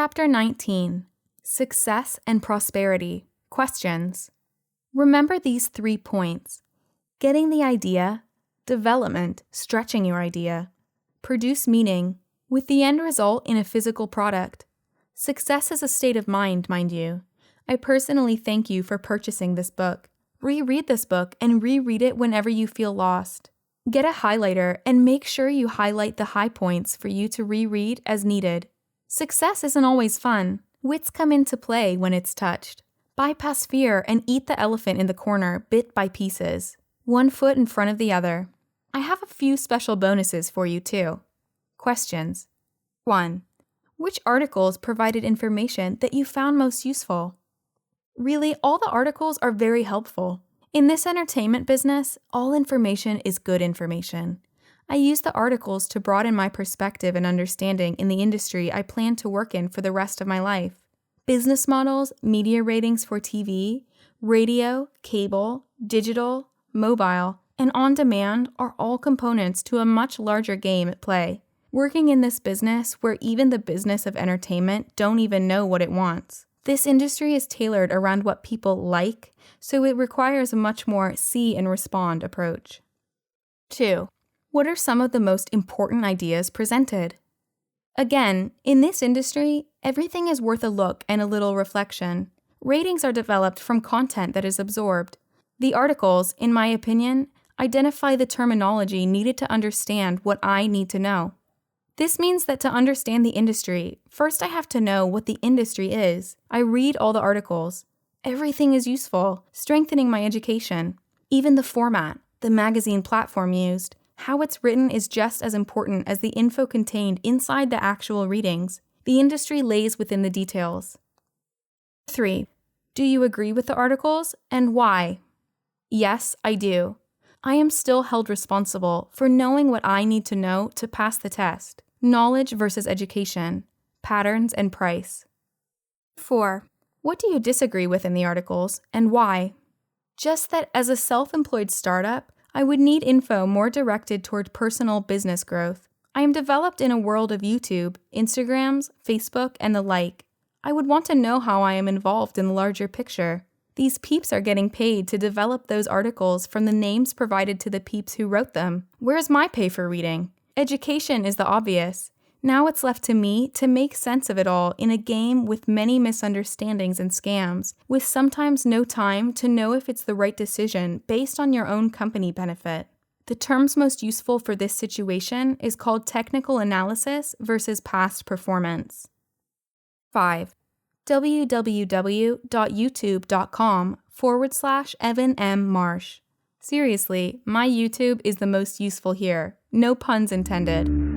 Chapter 19. Success and Prosperity. Questions. Remember these 3 points. Getting the idea, development, stretching your idea, produce meaning, with the end result in a physical product. Success is a state of mind you. I personally thank you for purchasing this book. Reread this book and reread it whenever you feel lost. Get a highlighter and make sure you highlight the high points for you to reread as needed. Success isn't always fun. Wits come into play when it's touched. Bypass fear and eat the elephant in the corner bit by pieces, 1 foot in front of the other. I have a few special bonuses for you too. Questions. 1. Which articles provided information that you found most useful? Really, all the articles are very helpful. In this entertainment business, all information is good information. I use the articles to broaden my perspective and understanding in the industry I plan to work in for the rest of my life. Business models, media ratings for TV, radio, cable, digital, mobile, and on-demand are all components to a much larger game at play. Working in this business where even the business of entertainment don't even know what it wants. This industry is tailored around what people like, so it requires a much more see and respond approach. 2. What are some of the most important ideas presented? Again, in this industry, everything is worth a look and a little reflection. Ratings are developed from content that is absorbed. The articles, in my opinion, identify the terminology needed to understand what I need to know. This means that to understand the industry, first I have to know what the industry is. I read all the articles. Everything is useful, strengthening my education. Even the format, the magazine platform used, how it's written is just as important as the info contained inside the actual readings. The industry lays within the details. 3. Do you agree with the articles, and why? Yes, I do. I am still held responsible for knowing what I need to know to pass the test. Knowledge versus education, patterns and price. 4. What do you disagree with in the articles, and why? Just that as a self-employed startup, I would need info more directed toward personal business growth. I am developed in a world of YouTube, Instagrams, Facebook, and the like. I would want to know how I am involved in the larger picture. These peeps are getting paid to develop those articles from the names provided to the peeps who wrote them. Where's my pay for reading? Education is the obvious. Now it's left to me to make sense of it all in a game with many misunderstandings and scams, with sometimes no time to know if it's the right decision based on your own company benefit. The terms most useful for this situation is called technical analysis versus past performance. 5. www.youtube.com/Evan M. Marsh. Seriously, my YouTube is the most useful here. No puns intended.